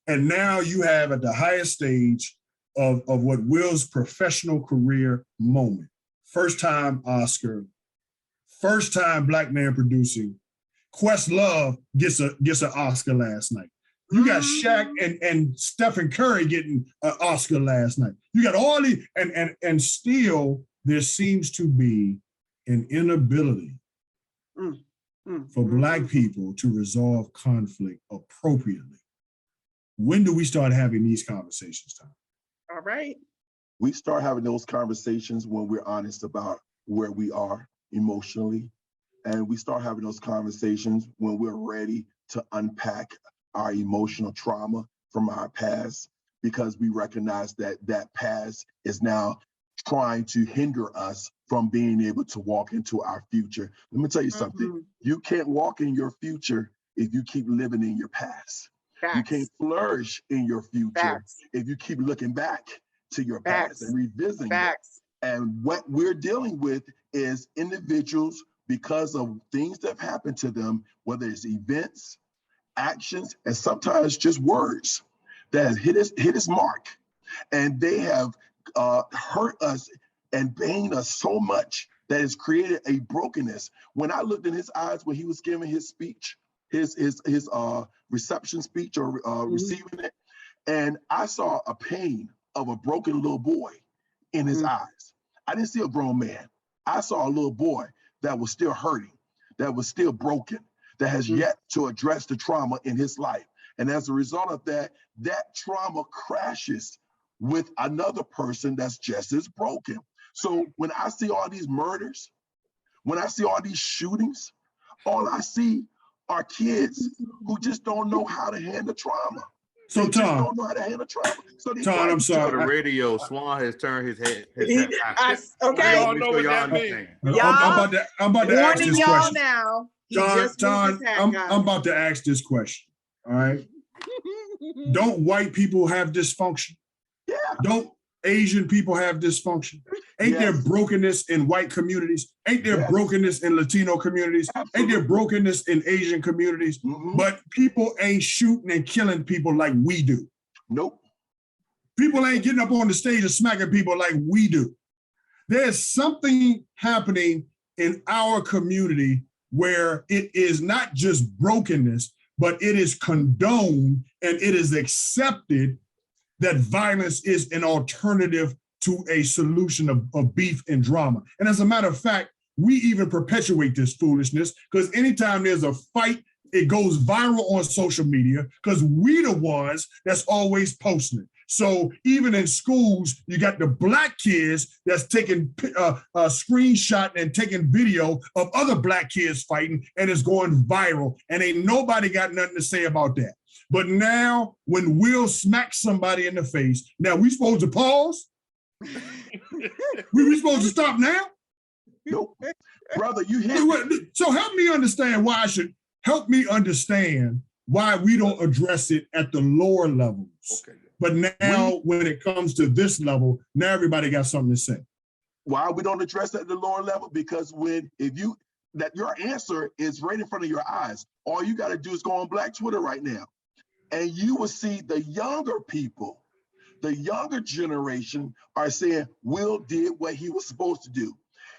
And now you have at the highest stage of what Will's professional career moment. First time Oscar, first time Black man producing. Questlove gets an Oscar last night. You got Shaq and Stephen Curry getting an Oscar last night. You got all these, and still there seems to be an inability for Black people to resolve conflict appropriately. When do we start having these conversations, Tom? All right. We start having those conversations when we're honest about where we are emotionally. And we start having those conversations when we're ready to unpack our emotional trauma from our past, because we recognize that that past is now trying to hinder us from being able to walk into our future. Let me tell you something. You can't walk in your future if you keep living in your past. Facts. You can't flourish in your future Facts. if you keep looking back to your Facts. past and revisiting it. Facts. And what we're dealing with is individuals, because of things that have happened to them, whether it's events, actions, and sometimes just words that have hit his mark. And they have hurt us and pained us so much that has created a brokenness. When I looked in his eyes when he was giving his speech, his reception speech or receiving it, and I saw a pain of a broken little boy in his eyes. I didn't see a grown man. I saw a little boy that was still hurting, that was still broken, that has yet to address the trauma in his life. And as a result of that, that trauma crashes with another person that's just as broken. So when I see all these murders, when I see all these shootings, all I see are kids who just don't know how to handle trauma. So Tom, don't know how to handle trauma. So Tom, I'm sorry. On the radio, Swan has turned his head. Okay. Y'all know what that means. I'm about to ask Warning this y'all question. now. He just John, moved his hat, I'm guys. about to ask this question. All right. Don't white people have dysfunction? Yeah. Don't Asian people have dysfunction? Ain't there brokenness in white communities? Ain't there brokenness in Latino communities? Ain't there brokenness in Asian communities? But people ain't shooting and killing people like we do. Nope. People ain't getting up on the stage and smacking people like we do. There's something happening in our community where it is not just brokenness, but it is condoned and it is accepted that violence is an alternative to a solution of beef and drama. And as a matter of fact, we even perpetuate this foolishness because anytime there's a fight, it goes viral on social media because we the ones that's always posting it. So even in schools, you got the Black kids that's taking a screenshot and taking video of other Black kids fighting and it's going viral and ain't nobody got nothing to say about that. But now when Will smacks somebody in the face, now we supposed to pause? we supposed to stop now? Nope. Brother, you hit So help me understand why we don't address it at the lower levels. Okay. But now when it comes to this level, now everybody got something to say. why we don't address it at the lower level? Because your answer is right in front of your eyes. All you got to do is go on Black Twitter right now, and you will see the younger people, the younger generation are saying Will did what he was supposed to do.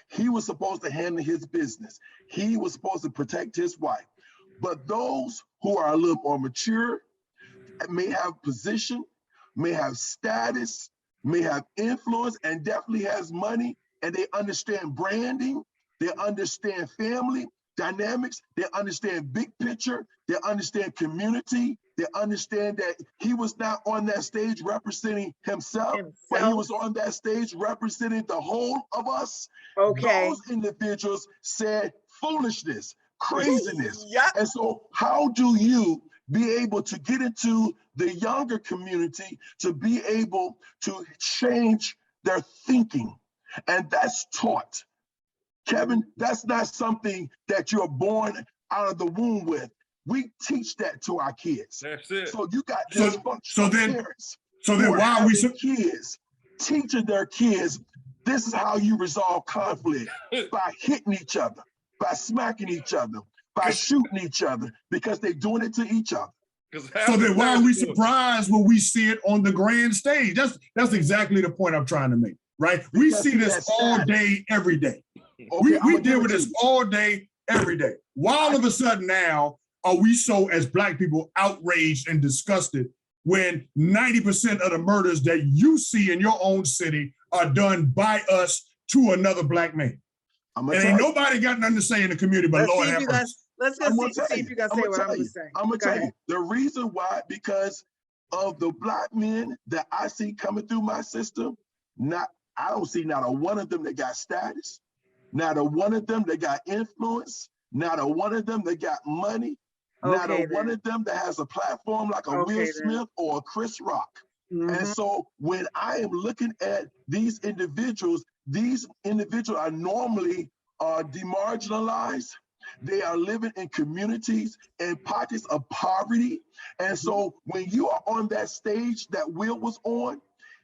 He was supposed to handle his business. He was supposed to protect his wife. But those who are a little more mature, may have position, may have status, may have influence, and definitely has money, and they understand branding, they understand family dynamics, they understand big picture, they understand community, they understand that he was not on that stage representing himself, but he was on that stage representing the whole of us. Okay. Those individuals said foolishness, craziness. Yep. And so how do you be able to get into the younger community to be able to change their thinking? And that's taught. Kevin, that's not something that you're born out of the womb with. We teach that to our kids. That's it. So you got So then parents why are we kids teaching their kids this is how you resolve conflict, by hitting each other, by smacking each other, by shooting each other, because they're doing it to each other. So then why are we surprised when we see it on the grand stage? That's exactly the point I'm trying to make, right? We see this all day, every day. Okay, We deal with this all day, every day. Why all of a sudden now are we so, as Black people, outraged and disgusted when 90% of the murders that you see in your own city are done by us to another Black man? And ain't nobody got nothing to say in the community, but Lord have mercy. Let's go see if you guys say what I'm gonna say. I'm gonna tell you the reason why, because of the Black men that I see coming through my system. I don't see not a one of them that got status, not a one of them that got influence, not a one of them that got money, not a one of them that has a platform like a Will Smith or a Chris Rock. And so when I am looking at these individuals are normally demarginalized. They are living in communities and pockets of poverty. And so when you are on that stage that Will was on,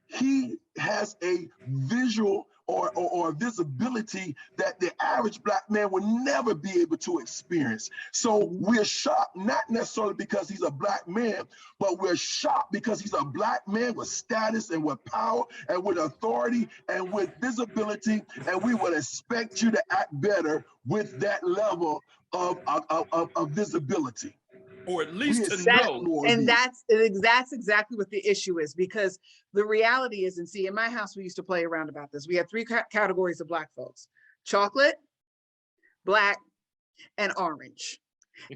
he has a visual or visibility that the average Black man would never be able to experience. So we're shocked, not necessarily because he's a Black man, but we're shocked because he's a Black man with status and with power and with authority and with visibility. And we would expect you to act better with that level of visibility. Or at least to know. And that's exactly what the issue is, because the reality is, and see, in my house, we used to play around about this. We had three categories of Black folks: chocolate, Black, and orange.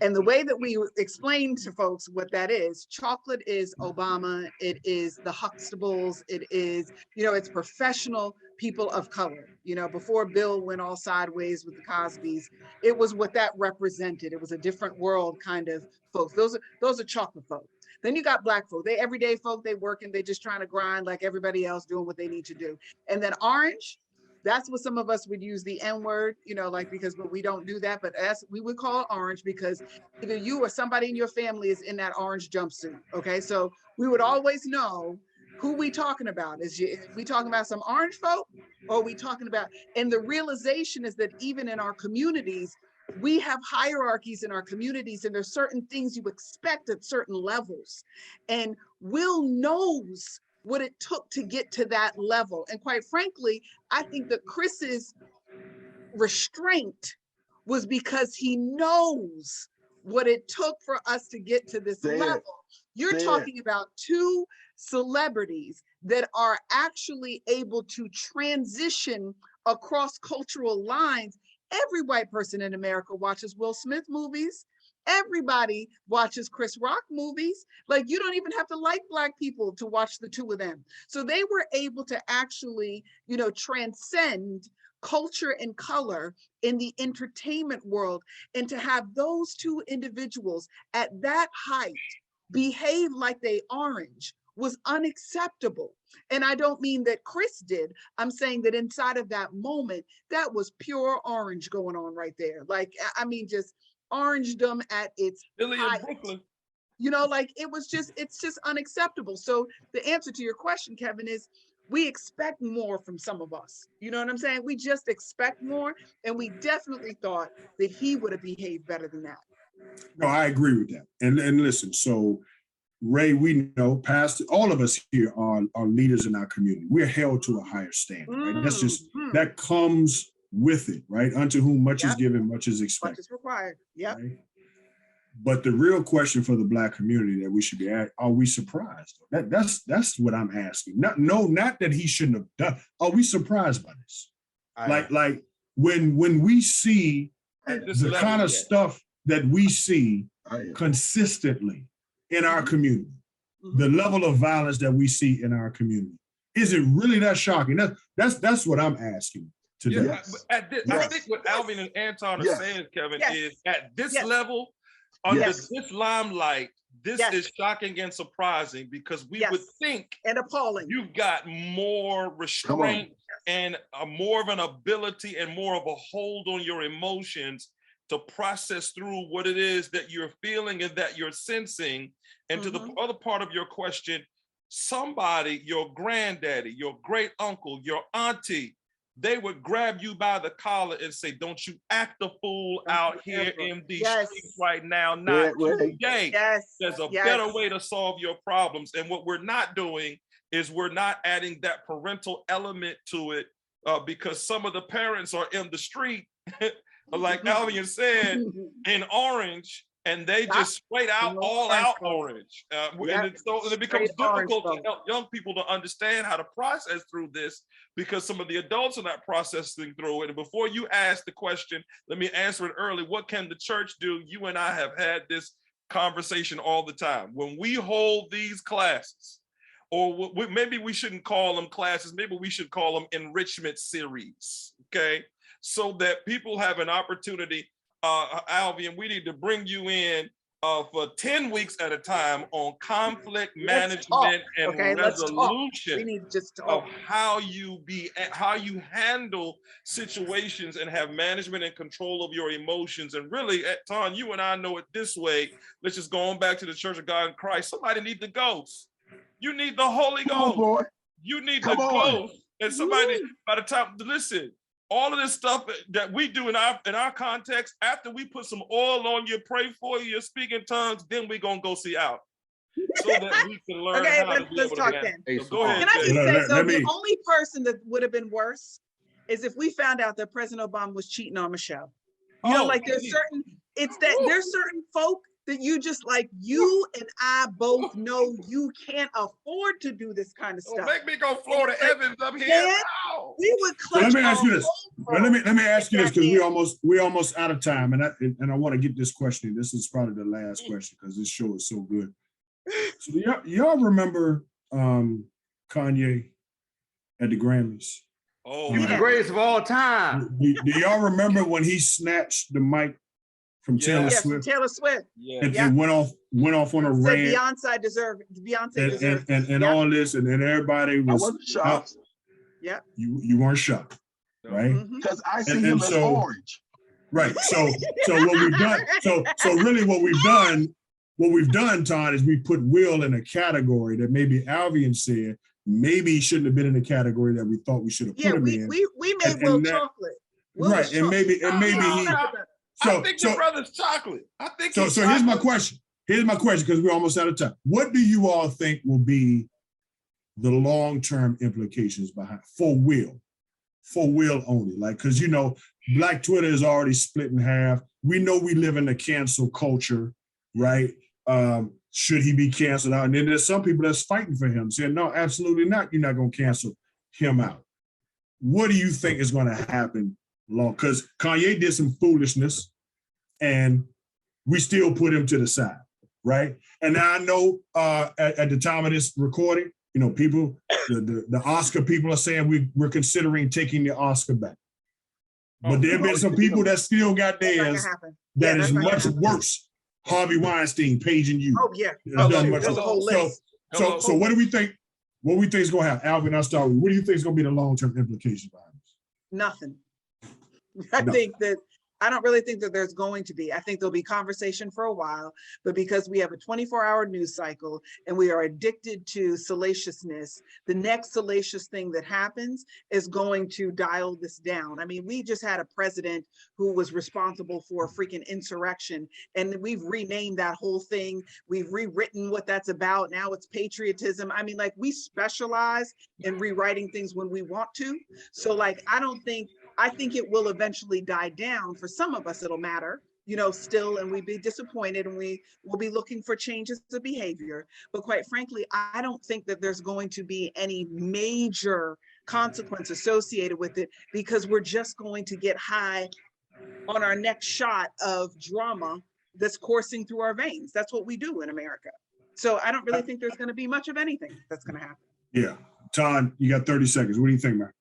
And the way that we explain to folks what that is, chocolate is Obama, it is the Huxtables, it is, it's professional people of color. Before Bill went all sideways with the Cosbys, it was what that represented. It was a different world kind of folks. Those are chocolate folk. Then you got Black folk. They everyday folk, they working, they just trying to grind like everybody else, doing what they need to do. And then orange, that's what some of us would use the N-word, but we don't do that. But we would call it orange because either you or somebody in your family is in that orange jumpsuit. Okay, so we would always know who we talking about. Is we talking about some orange folk, or we talking about? And the realization is that even in our communities, we have hierarchies in our communities, and there's certain things you expect at certain levels. And Will knows what it took to get to that level. And quite frankly, I think that Chris's restraint was because he knows what it took for us to get to this level. You're talking about two celebrities that are actually able to transition across cultural lines. Every white person in America watches Will Smith movies. Everybody watches Chris Rock movies. Like, you don't even have to like Black people to watch the two of them. So they were able to actually, transcend culture and color in the entertainment world. And to have those two individuals at that height behave like they orange was unacceptable. And I don't mean that Chris did. I'm saying that inside of that moment, that was pure orange going on right there. Like, I mean, just orangedom at its Philly and height. Brooklyn. You know, like it's just unacceptable. So the answer to your question, Kevin, is we expect more from some of us. You know what I'm saying? We just expect more. And we definitely thought that he would have behaved better than that. No, I agree with that. And listen, so Ray, we know past all of us here are leaders in our community. We're held to a higher standard, right? That's just that comes with it, right? Unto whom much is given, much is expected. Much is required. Yep. Right? But the real question for the Black community that we should be at, are we surprised? That's what I'm asking. Not that he shouldn't have done. Are we surprised by this? Like when we see the kind of stuff that we see consistently in our community, the level of violence that we see in our community, is it really that shocking? That's what I'm asking today. Yes. I think what Alvin and Anton are saying, Kevin, is at this level, under this limelight, this is shocking and surprising, because we would think and appalling. You've got more restraint and more of an ability and more of a hold on your emotions to process through what it is that you're feeling and that you're sensing. And to the other part of your question, somebody, your granddaddy, your great uncle, your auntie, they would grab you by the collar and say, don't you act a fool out here in these streets right now, not today. There's a better way to solve your problems. And what we're not doing is we're not adding that parental element to it, because some of the parents are in the street, like Alvin said, in orange, and they just straight out, all out orange. And so it becomes difficult to help young people to understand how to process through this, because some of the adults are not processing through it. And before you ask the question, let me answer it early. What can the church do? You and I have had this conversation all the time. When we hold these classes, or maybe we shouldn't call them classes, maybe we should call them enrichment series, okay? So that people have an opportunity. Alvin, we need to bring you in for 10 weeks at a time on conflict management and resolution. We need to just talk. Of how you handle situations and have management and control of your emotions. And really, Ton, you and I know it this way. Let's just go on back to the Church of God in Christ. Somebody needs the ghost. You need the Holy Ghost. You need the ghost. And somebody, by the time, listen, all of this stuff that we do in our context, after we put some oil on you, pray for you, speak in tongues, then we're gonna go see out, so that we can learn how to be able to talk then. So go ahead. Can I just say, so the only person that would have been worse is if we found out that President Obama was cheating on Michelle. You know, like there's certain folk that you just like, you and I both know you can't afford to do this kind of stuff. Make me go Florida Evans up here. We would clutch. Let me ask you this. Let me ask you this, because we almost out of time, and I want to get this question. This is probably the last question, because this show is so good. So y'all remember Kanye at the Grammys? Oh, he was the greatest of all time. Do y'all remember when he snatched the mic from Taylor Swift? Taylor Swift. And went off on a rant. Beyonce deserved it. And all this, and then everybody was. I wasn't shocked. Yeah. You weren't shocked, right? Because I see him in orange. Right. So what we've done. So really, what we've done, Todd, is we put Will in a category that maybe Alvin said maybe he shouldn't have been in the category that we thought we should have put him in. We made Will chocolate. Right, and maybe he. I think your brother's chocolate. I think so. Here's my question. Because we're almost out of time. What do you all think will be the long-term implications for Will only? Like, because Black Twitter is already split in half. We know we live in a cancel culture, right? Should he be canceled out? And then there's some people that's fighting for him, saying, no, absolutely not. You're not going to cancel him out. What do you think is going to happen? Because Kanye did some foolishness, and we still put him to the side, right? And now I know at the time of this recording, people, the Oscar people are saying we're considering taking the Oscar back. But there have been some people that still got theirs that is much worse. Harvey Weinstein paging you. Oh yeah. It's Oh, done shoot, much there's a more. whole list. So what do we think? What we think is going to happen? Alvin, I'll start with you. What do you think is going to be the long-term implications behind this? Nothing. I don't really think that there's going to be. I think there'll be conversation for a while, but because we have a 24-hour news cycle and we are addicted to salaciousness, the next salacious thing that happens is going to dial this down. I mean, we just had a president who was responsible for a freaking insurrection, and we've renamed that whole thing. We've rewritten what that's about. Now it's patriotism. I mean, like, we specialize in rewriting things when we want to. So like, I think it will eventually die down. For some of us, it'll matter, still, and we'd be disappointed and we will be looking for changes of behavior. But quite frankly, I don't think that there's going to be any major consequence associated with it, because we're just going to get high on our next shot of drama that's coursing through our veins. That's what we do in America. So I don't really think there's going to be much of anything that's going to happen. Yeah. Todd, you got 30 seconds. What do you think, man?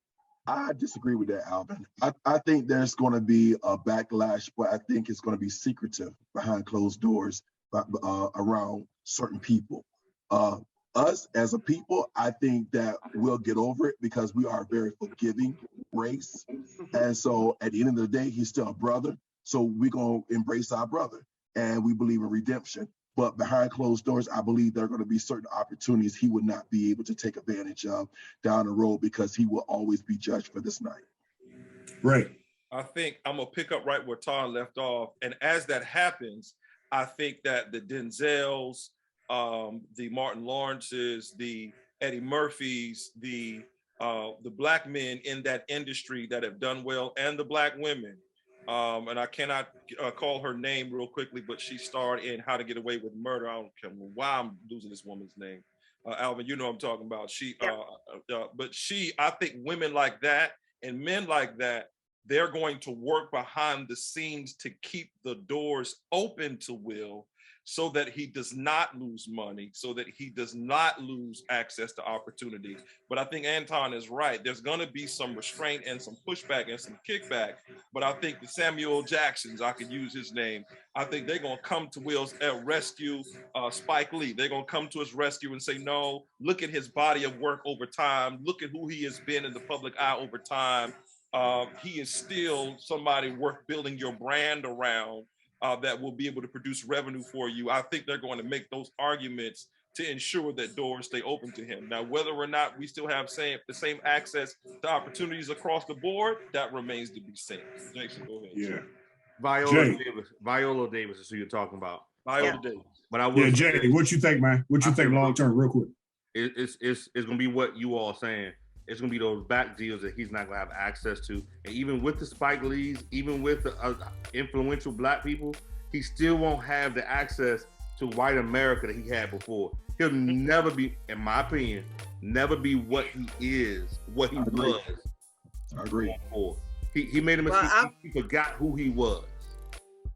I disagree with that, Alvin. I think there's going to be a backlash, but I think it's going to be secretive behind closed doors around certain people. Us as a people, I think that we'll get over it because we are a very forgiving race. And so at the end of the day, he's still a brother. So we're going to embrace our brother, and we believe in redemption. But behind closed doors, I believe there are going to be certain opportunities he would not be able to take advantage of down the road, because he will always be judged for this night. Right. I think I'm going to pick up right where Todd left off. And as that happens, I think that the Denzels, the Martin Lawrences, the Eddie Murphys, the black men in that industry that have done well, and the black women, and I cannot call her name real quickly, but she starred in How to Get Away with Murder. I don't care why I'm losing this woman's name. Alvin, you know what I'm talking about. I think women like that and men like that, they're going to work behind the scenes to keep the doors open to Will, so that he does not lose money, so that he does not lose access to opportunities. But I think Anton is right. There's going to be some restraint and some pushback and some kickback. But I think the Samuel Jacksons, I could use his name, I think they're going to come to Will's rescue. Spike Lee, they're going to come to his rescue and say, no, look at his body of work over time. Look at who he has been in the public eye over time. He is still somebody worth building your brand around. That will be able to produce revenue for you. I think they're going to make those arguments to ensure that doors stay open to him. Now, whether or not we still have the same access to opportunities across the board, that remains to be seen. Jason, go ahead. Yeah. Viola Davis is who you're talking about. Viola Davis. But I will Jay, what you think, man? What you think long term, real quick? It's going to be what you all saying. It's going to be those back deals that he's not going to have access to. And even with the Spike Lees, even with the influential black people, he still won't have the access to white America that he had before. He'll never be, in my opinion, never be what he is, what he was. I agree. He made a mistake. He forgot who he was.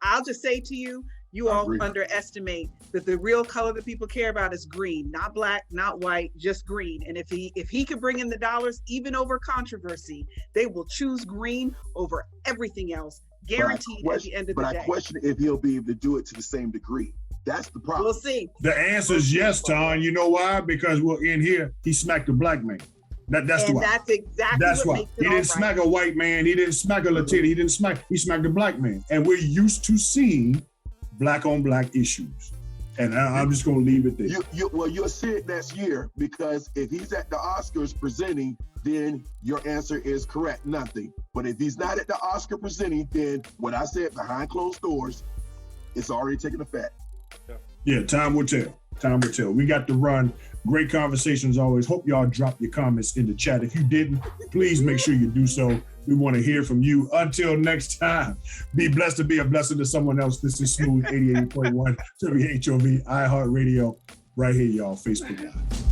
I'll just say to you, you all underestimate that the real color that people care about is green, not black, not white, just green. And if he could bring in the dollars, even over controversy, they will choose green over everything else, guaranteed at the end of the day. But I question if he'll be able to do it to the same degree. That's the problem. We'll see. The answer is yes, Tom. You know why? Because in here, he smacked a black man. That's why. That's exactly what makes it he didn't smack a white man. He didn't smack a Latino. He smacked a black man. And we're used to seeing black on black issues. And I'm just going to leave it there. You'll see it next year, because if he's at the Oscars presenting, then your answer is correct, nothing. But if he's not at the Oscar presenting, then what I said behind closed doors, it's already taken effect. Yeah, time will tell. Time will tell. We got to run. Great conversations always. Hope y'all drop your comments in the chat. If you didn't, please make sure you do so. We want to hear from you. Until next time, be blessed to be a blessing to someone else. This is Smooth 88.1 WHOV iHeartRadio right here, y'all. Facebook Live.